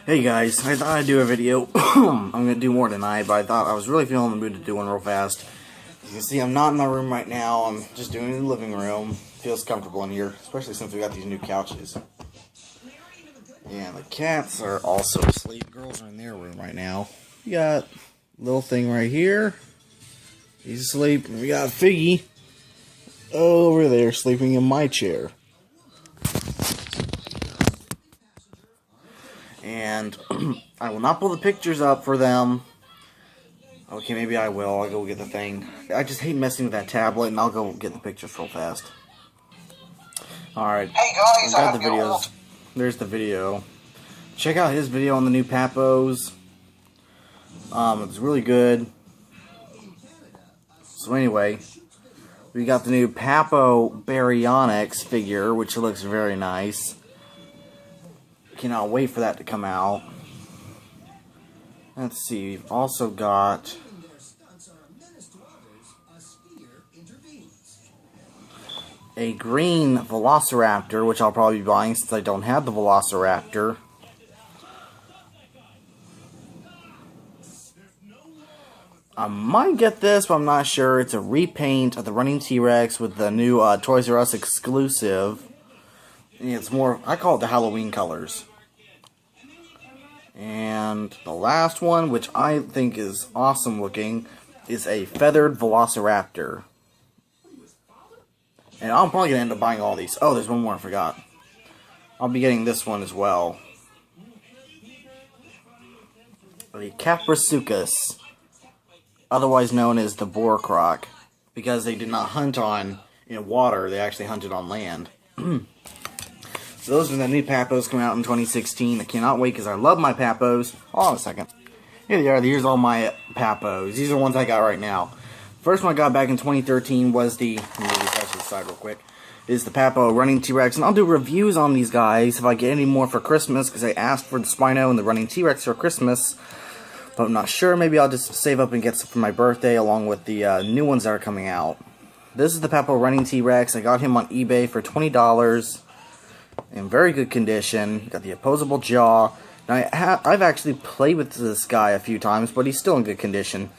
Hey guys, I thought I'd do a video. I'm gonna do more tonight, but I thought I was really feeling the mood to do one real fast. As you can see, I'm not in my room right now. I'm just doing it in the living room. Feels comfortable in here, especially since we got these new couches. And the cats are also asleep. Girls are in their room right now. We got a little thing right here. He's asleep. And we got Figgy over there sleeping in my chair. And I will not pull the pictures up for them. Okay, maybe I will. I'll go get the thing. I just hate messing with that tablet, and I'll go get the pictures real fast. Alright. Hey guys, I got the videos. There's the video. Check out his video on the new Papos. It's really good. So anyway, we got the new Papo Baryonyx figure, which looks very nice. Cannot wait for that to come out. Let's see, we've also got a green Velociraptor, which I'll probably be buying since I don't have the Velociraptor. I might get this, but I'm not sure. It's a repaint of the running T-Rex with the new Toys R Us exclusive. And it's more, I call it the Halloween colors. And the last one, which I think is awesome looking, is a feathered Velociraptor. And I'm probably going to end up buying all these. Oh, there's one more I forgot. I'll be getting this one as well. The Caprisuchus, otherwise known as the boar croc, because they did not hunt in water, they actually hunted on land. So those are the new Papos coming out in 2016. I cannot wait because I love my Papos. Hold on a second. Here they are. Here's all my Papos. These are the ones I got right now. First one I got back in 2013 was the, let me move this out to the side real quick, is the Papo Running T-Rex. And I'll do reviews on these guys if I get any more for Christmas, because I asked for the Spino and the Running T-Rex for Christmas. But I'm not sure. Maybe I'll just save up and get some for my birthday along with the new ones that are coming out. This is the Papo Running T-Rex. I got him on eBay for $20. In very good condition. Got the opposable jaw. Now I've actually played with this guy a few times, but he's still in good condition.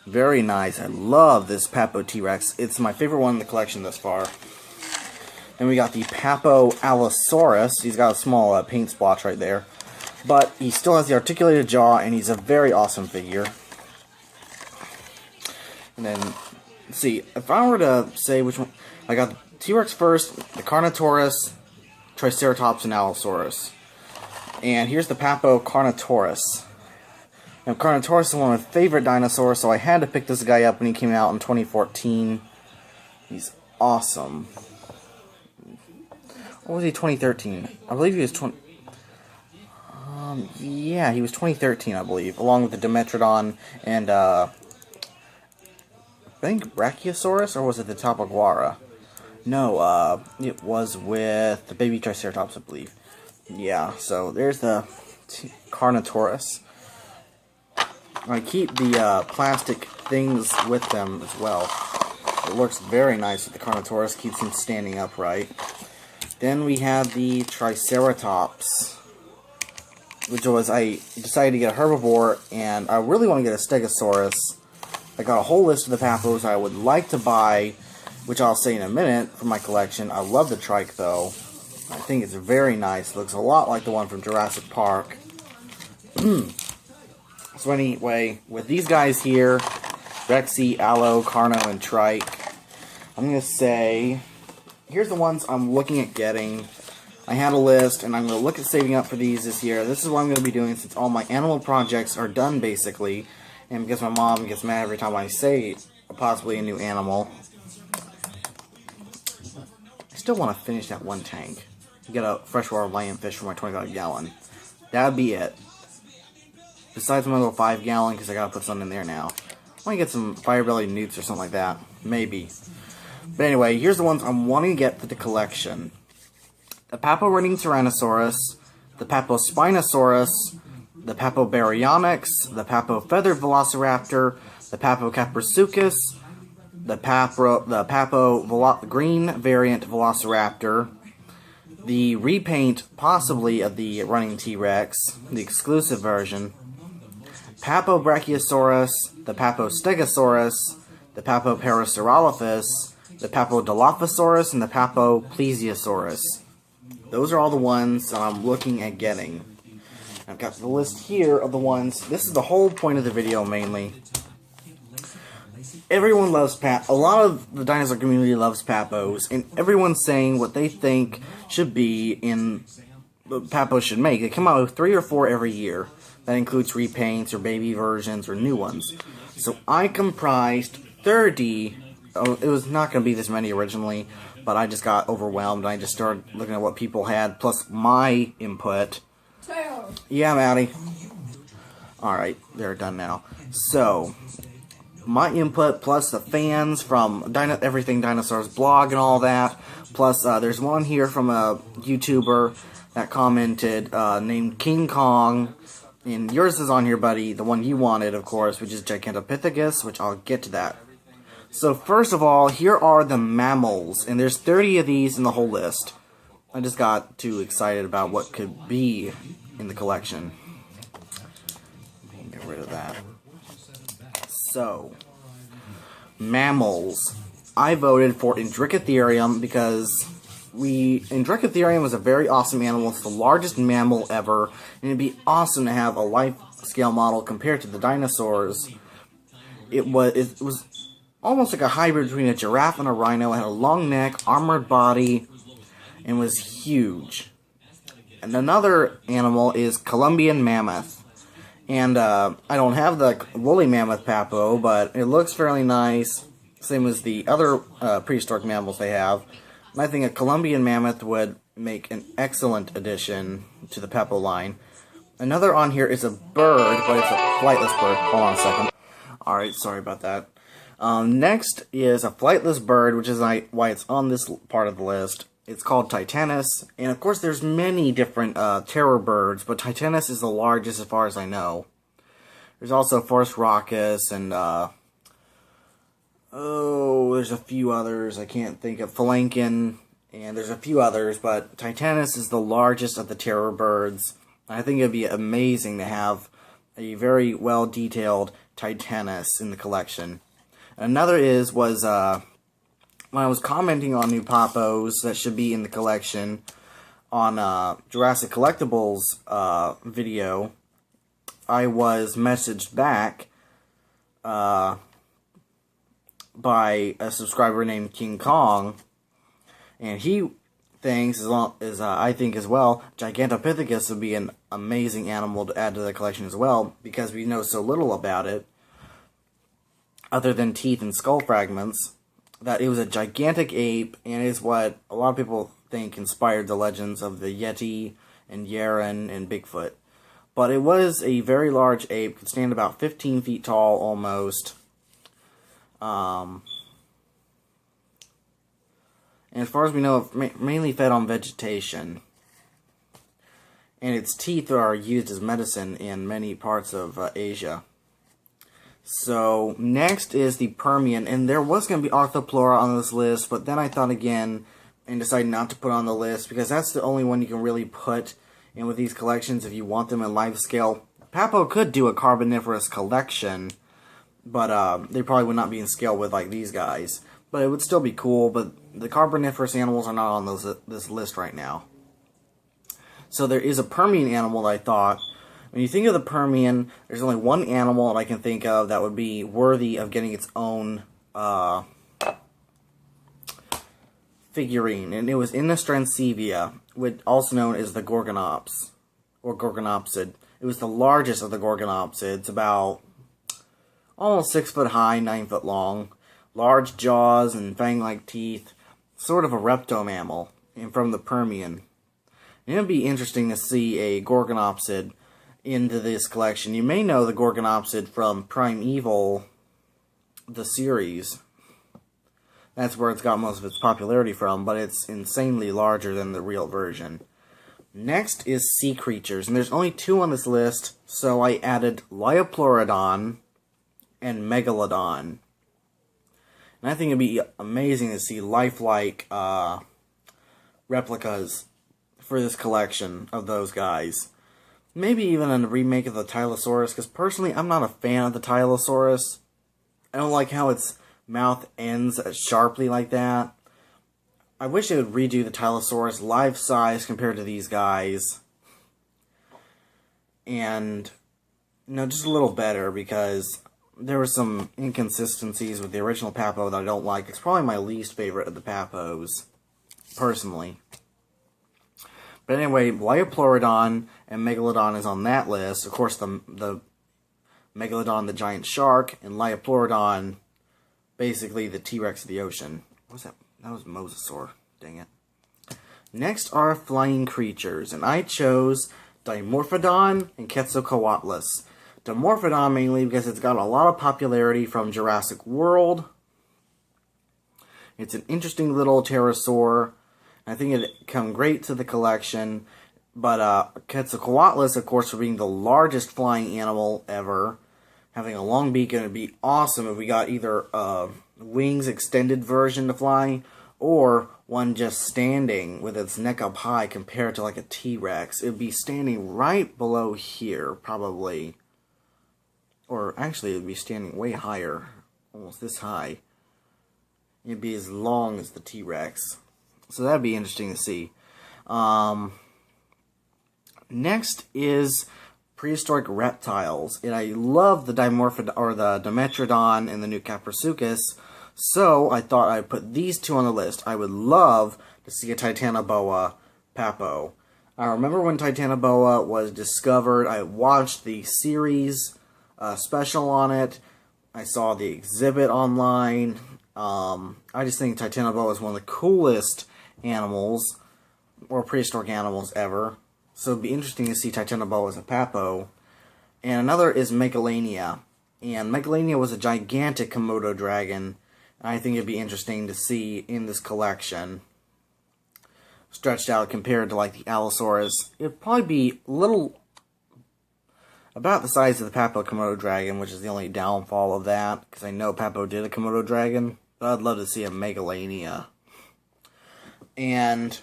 Very nice. I love this Papo T-Rex. It's my favorite one in the collection thus far. Then we got the Papo Allosaurus. He's got a small paint splotch right there, but he still has the articulated jaw, and he's a very awesome figure. And then, let's see, if I were to say which one, I got the T-Rex first, the Carnotaurus, Triceratops, and Allosaurus. And here's the Papo Carnotaurus. Now, Carnotaurus is one of my favorite dinosaurs, so I had to pick this guy up when he came out in 2014. He's awesome. What was he, 2013? I believe he was 20... yeah, he was 2013, I believe, along with the Dimetrodon and, I think Brachiosaurus, or was it the Topoguara? No, it was with the baby Triceratops, I believe. Yeah, so there's the Carnotaurus. I keep the plastic things with them as well. It looks very nice with the Carnotaurus, keeps him standing upright. Then we have the Triceratops, which was, I decided to get a herbivore, and I really want to get a Stegosaurus. I got a whole list of the Papos I would like to buy, which I'll say in a minute, for my collection. I love the trike, though. I think it's very nice. It looks a lot like the one from Jurassic Park. So anyway, with these guys here, Rexy, Allo, Carno, and Trike, I'm going to say, here's the ones I'm looking at getting. I had a list, and I'm going to look at saving up for these this year. This is what I'm going to be doing since all my animal projects are done, basically. And because my mom gets mad every time I say possibly a new animal. I still want to finish that one tank. Get a freshwater lionfish for my 25-gallon. That'd be it. Besides my little 5-gallon, because I gotta put something in there now. I want to get some fire-bellied newts or something like that. Maybe. But anyway, here's the ones I'm wanting to get for the collection. The Papo Running Tyrannosaurus, the Papo Spinosaurus, the Papo Baryonyx, the Papo Feathered Velociraptor, the Papo Caprisuchus, the Papo Green variant Velociraptor, the repaint, possibly, of the running T-Rex, the exclusive version, Papo Brachiosaurus, the Papo Stegosaurus, the Papo Parasaurolophus, the Papo Dilophosaurus, and the Papo Plesiosaurus. Those are all the ones that I'm looking at getting. I've got the list here of the ones. This is the whole point of the video, mainly. Everyone loves a lot of the dinosaur community loves Papos, and everyone's saying what they think should be in what Papos should make. They come out with 3 or 4 every year. That includes repaints or baby versions or new ones. So I comprised 30. Oh, it was not going to be this many originally, but I just got overwhelmed. I just started looking at what people had, plus my input. Yeah, Maddie. Alright, they're done now. So, my input plus the fans from Everything Dinosaurs blog and all that. Plus, there's one here from a YouTuber that commented named King Kong. And yours is on here, buddy. The one you wanted, of course, which is Gigantopithecus, which I'll get to that. So, first of all, here are the mammals. And there's 30 of these in the whole list. I just got too excited about what could be in the collection. Get rid of that. So, mammals. I voted for Indricotherium because Indricotherium is a very awesome animal. It's the largest mammal ever, and it'd be awesome to have a life-scale model compared to the dinosaurs. It was almost like a hybrid between a giraffe and a rhino. It had a long neck, armored body, and was huge. And another animal is Columbian mammoth. And I don't have the woolly mammoth Papo, but it looks fairly nice. Same as the other prehistoric mammals they have. And I think a Columbian mammoth would make an excellent addition to the Papo line. Another on here is a bird, but it's a flightless bird. Hold on a second. Alright, sorry about that. Next is a flightless bird, which is why it's on this part of the list. It's called Titanus, and of course there's many different terror birds, but Titanus is the largest as far as I know. There's also Forest Raucus, and there's a few others I can't think of. Falankin, and there's a few others, but Titanus is the largest of the terror birds. I think it'd be amazing to have a very well-detailed Titanus in the collection. Another was when I was commenting on new Papos that should be in the collection on Jurassic Collectibles video, I was messaged back by a subscriber named King Kong, and he thinks, as I think as well, Gigantopithecus would be an amazing animal to add to the collection as well, because we know so little about it, other than teeth and skull fragments, that it was a gigantic ape, and is what a lot of people think inspired the legends of the Yeti and Yaren and Bigfoot. But it was a very large ape, could stand about 15 feet tall almost. And as far as we know, it mainly fed on vegetation. And its teeth are used as medicine in many parts of Asia. So, next is the Permian, and there was going to be Arthropleura on this list, but then I thought again and decided not to put on the list, because that's the only one you can really put in with these collections if you want them in life scale. Papo could do a Carboniferous collection, but they probably would not be in scale with like these guys. But it would still be cool, but the Carboniferous animals are not on this list right now. So there is a Permian animal that I thought. When you think of the Permian, there's only one animal that I can think of that would be worthy of getting its own figurine, and it was Innostrancevia, also known as the Gorgonops, or Gorgonopsid. It was the largest of the Gorgonopsids, about almost 6 foot high, 9 foot long, large jaws and fang-like teeth, sort of a reptomammal, and from the Permian. And it would be interesting to see a Gorgonopsid into this collection. You may know the Gorgonopsid from Primeval, the series. That's where it's got most of its popularity from, but it's insanely larger than the real version. Next is sea creatures, and there's only 2 on this list, so I added Liopleurodon and Megalodon. And I think it'd be amazing to see lifelike replicas for this collection of those guys. Maybe even a remake of the Tylosaurus, because personally I'm not a fan of the Tylosaurus. I don't like how its mouth ends sharply like that. I wish they would redo the Tylosaurus life size compared to these guys. And, you know, just a little better, because there were some inconsistencies with the original Papo that I don't like. It's probably my least favorite of the Papos, personally. But anyway, Liopleurodon and Megalodon is on that list. Of course, the Megalodon, the giant shark, and Liopleurodon, basically the T-Rex of the ocean. What was that? That was Mosasaur. Dang it. Next are flying creatures, and I chose Dimorphodon and Quetzalcoatlus. Dimorphodon mainly because it's got a lot of popularity from Jurassic World. It's an interesting little pterosaur. I think it'd come great to the collection. But Quetzalcoatlus, of course, for being the largest flying animal ever, having a long beak, and it'd be awesome if we got either a wings extended version to fly, or one just standing with its neck up high compared to like a T-Rex. It would be standing right below here, probably. Or actually, it would be standing way higher, almost this high. It'd be as long as the T-Rex. So that'd be interesting to see. Next is prehistoric reptiles, and I love the Dimetrodon and the new Caprisuchus. So I thought I'd put these two on the list. I would love to see a Titanoboa Papo. I remember when Titanoboa was discovered. I watched the series special on it. I saw the exhibit online. I just think Titanoboa is one of the coolest animals, or prehistoric animals ever. So it'd be interesting to see Titanoboa as a Papo. And another is Megalania. And Megalania was a gigantic Komodo dragon. And I think it'd be interesting to see in this collection. Stretched out compared to like the Allosaurus. It'd probably be a little about the size of the Papo Komodo dragon, which is the only downfall of that. Because I know Papo did a Komodo dragon. But I'd love to see a Megalania. And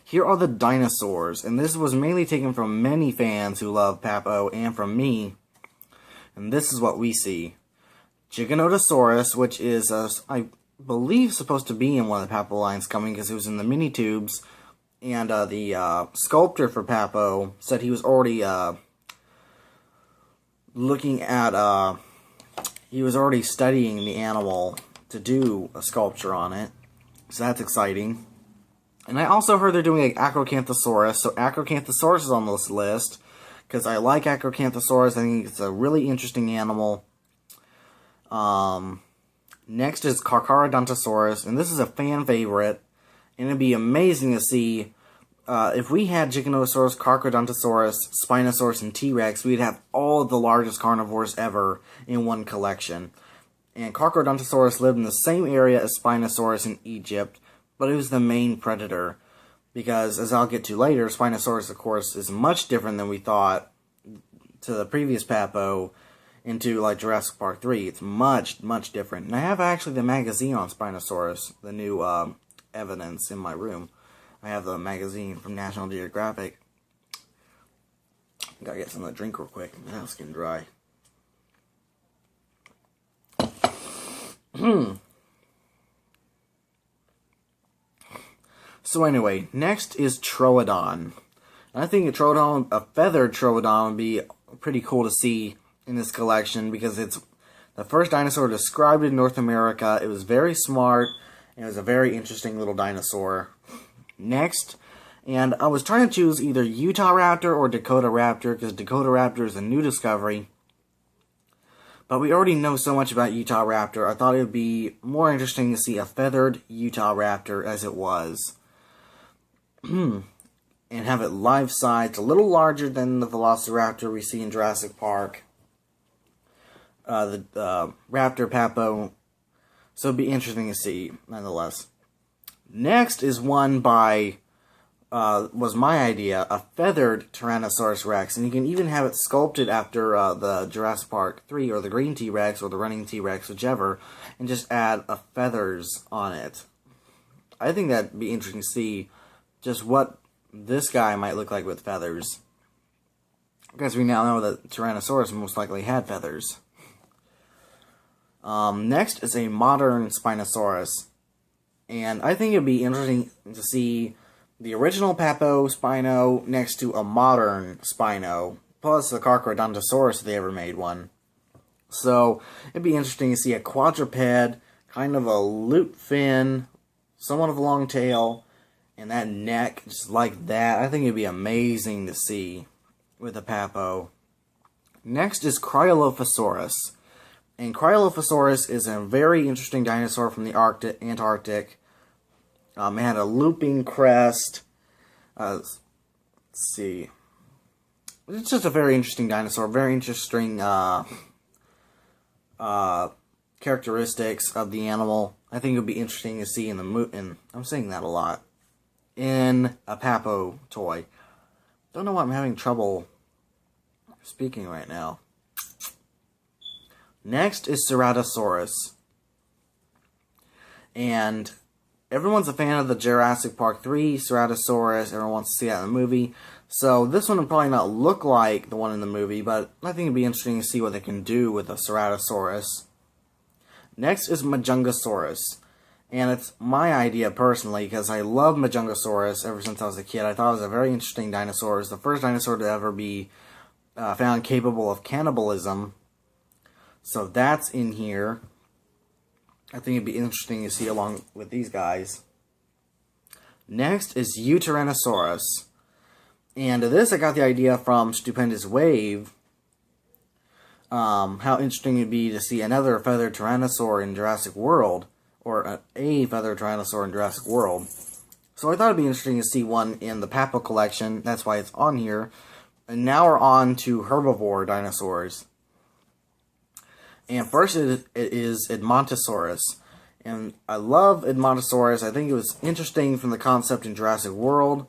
here are the dinosaurs, and this was mainly taken from many fans who love Papo, and from me. And this is what we see. Giganotosaurus, which is, I believe, supposed to be in one of the Papo lines coming, because it was in the mini tubes. And the sculptor for Papo said he was already looking at, he was already studying the animal to do a sculpture on it. So that's exciting. And I also heard they're doing like Acrocanthosaurus. So Acrocanthosaurus is on this list, because I like Acrocanthosaurus. I think it's a really interesting animal. Next is Carcharodontosaurus, and this is a fan favorite. And it'd be amazing to see if we had Giganotosaurus, Carcharodontosaurus, Spinosaurus, and T-Rex. We'd have all of the largest carnivores ever in one collection. And Carcharodontosaurus lived in the same area as Spinosaurus in Egypt, but it was the main predator. Because, as I'll get to later, Spinosaurus, of course, is much different than we thought to the previous Papo into, like, Jurassic Park 3. It's much, much different. And I have actually the magazine on Spinosaurus, the new evidence in my room. I have the magazine from National Geographic. Gotta get something to drink real quick. My mouth's getting dry. So anyway, next is Troodon. And I think a feathered Troodon would be pretty cool to see in this collection, because it's the first dinosaur described in North America. It was very smart, and it was a very interesting little dinosaur. Next, and I was trying to choose either Utah Raptor or Dakota Raptor, because Dakota Raptor is a new discovery. But we already know so much about Utah Raptor. I thought it would be more interesting to see a feathered Utah Raptor as it was. And have it life-sized, a little larger than the Velociraptor we see in Jurassic Park. The Raptor Papo. So it'd be interesting to see, nonetheless. Next is one by, was my idea, a feathered Tyrannosaurus Rex. And you can even have it sculpted after the Jurassic Park 3, or the green T-Rex, or the running T-Rex, whichever, and just add feathers on it. I think that'd be interesting to see, just what this guy might look like with feathers. Because we now know that Tyrannosaurus most likely had feathers. Next is a modern Spinosaurus. And I think it'd be interesting to see the original Papo Spino next to a modern Spino. Plus the Carcharodontosaurus if they ever made one. So it'd be interesting to see a quadruped, kind of a loop fin, somewhat of a long tail, and that neck just like that. I think it'd be amazing to see with a Papo. Next is Cryolophosaurus. And Cryolophosaurus is a very interesting dinosaur from the Antarctic. It had a looping crest. Let's see. It's just a very interesting dinosaur. Very interesting characteristics of the animal. I think it would be interesting to see in the I'm saying that a lot. In a Papo toy. Don't know why I'm having trouble speaking right now. Next is Ceratosaurus. And everyone's a fan of the Jurassic Park 3 Ceratosaurus. Everyone wants to see that in the movie. So this one will probably not look like the one in the movie, but I think it'd be interesting to see what they can do with a Ceratosaurus. Next is Majungasaurus. And it's my idea personally, because I love Majungasaurus ever since I was a kid. I thought it was a very interesting dinosaur. It's the first dinosaur to ever be found capable of cannibalism. So that's in here. I think it'd be interesting to see along with these guys. Next is Tyrannosaurus. And this I got the idea from Stupendous Wave. How interesting it'd be to see another feathered tyrannosaur in Jurassic World. Or a feathered tyrannosaur in Jurassic World. So I thought it'd be interesting to see one in the Papo collection. That's why it's on here. And now we're on to herbivore dinosaurs. And first it is Edmontosaurus. And I love Edmontosaurus. I think it was interesting from the concept in Jurassic World.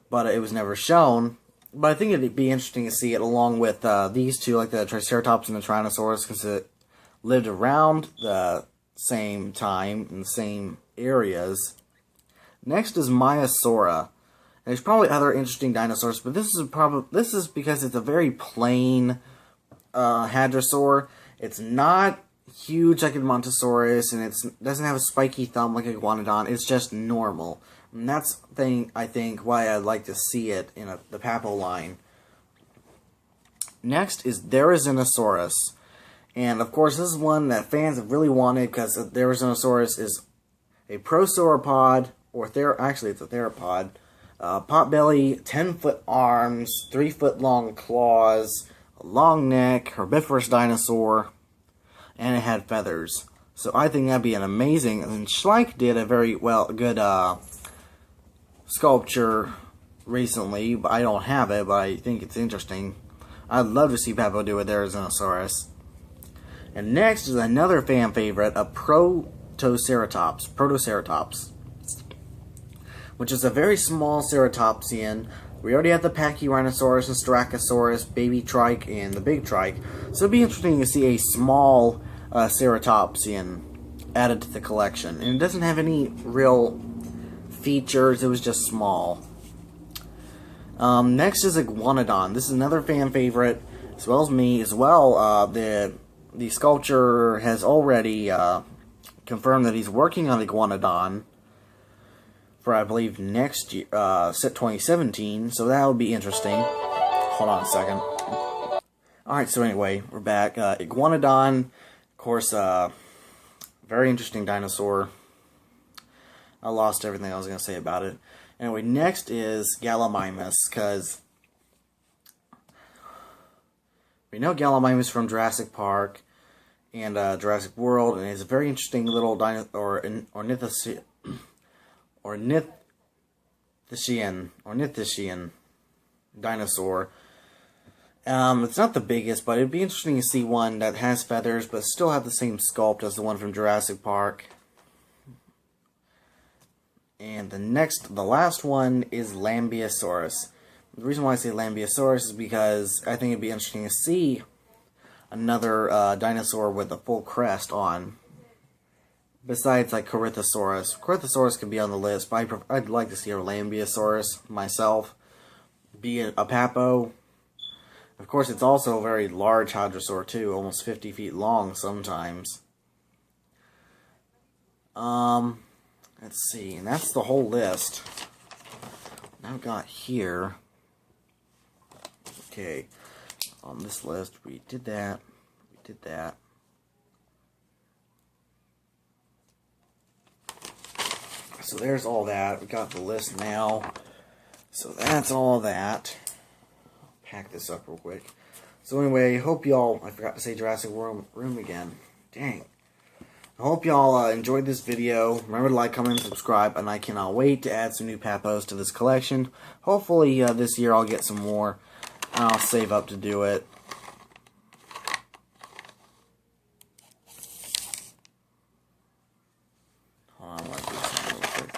But it was never shown. But I think it'd be interesting to see it along with these two, like the Triceratops and the Tyrannosaurus, because it lived around the same time in the same areas. Next is Maiasaura. And there's probably other interesting dinosaurs, but this is because it's a very plain hadrosaur. It's not huge like Edmontosaurus, and it doesn't have a spiky thumb like Iguanodon. It's just normal. And that's I think why I'd like to see it in the Papo line. Next is Therizinosaurus. And of course, this is one that fans have really wanted because Therizinosaurus is a prosauropod, actually it's a theropod. Potbelly, 10-foot arms, 3-foot long claws, a long neck, herbivorous dinosaur, and it had feathers. So I think that'd be an amazing. And Schleich did a very good sculpture recently, but I don't have it, but I think it's interesting. I'd love to see Papo do a Therizinosaurus. And next is another fan favorite, a Protoceratops, which is a very small ceratopsian. We already have the Pachyrhinosaurus and Styracosaurus, baby trike, and the big trike. So it'd be interesting to see a small ceratopsian added to the collection. And it doesn't have any real features, it was just small. Next is Iguanodon. This is another fan favorite, as well as me, as well. The sculptor has already confirmed that he's working on Iguanodon for, I believe, next year, 2017, so that would be interesting. Hold on a second. Alright, so anyway, we're back. Iguanodon, of course, very interesting dinosaur. I lost everything I was going to say about it. Anyway, next is Gallimimus, because we know Gallimimus from Jurassic Park and Jurassic World, and it's a very interesting little ornithischian dinosaur. It's not the biggest, but it'd be interesting to see one that has feathers, but still have the same sculpt as the one from Jurassic Park. And the last one is Lambeosaurus. The reason why I say Lambeosaurus is because I think it'd be interesting to see another dinosaur with a full crest on. Besides, like, Corythosaurus. Corythosaurus can be on the list, but I'd like to see a Lambeosaurus myself. Be a Papo. Of course, it's also a very large hadrosaur, too. Almost 50 feet long sometimes. Let's see. And that's the whole list. Now I've got here. Okay. On this list, we did that. We did that. So there's all that. We got the list now. So that's all that. I'll pack this up real quick. So anyway, hope y'all, I forgot to say Jurassic World Room again. Dang. I hope y'all enjoyed this video. Remember to like, comment, and subscribe. And I cannot wait to add some new Papos to this collection. Hopefully this year I'll get some more. And I'll save up to do it. Hold on, let me do something real quick.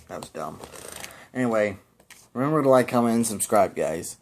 That was dumb. Anyway, remember to like, comment, and subscribe, guys.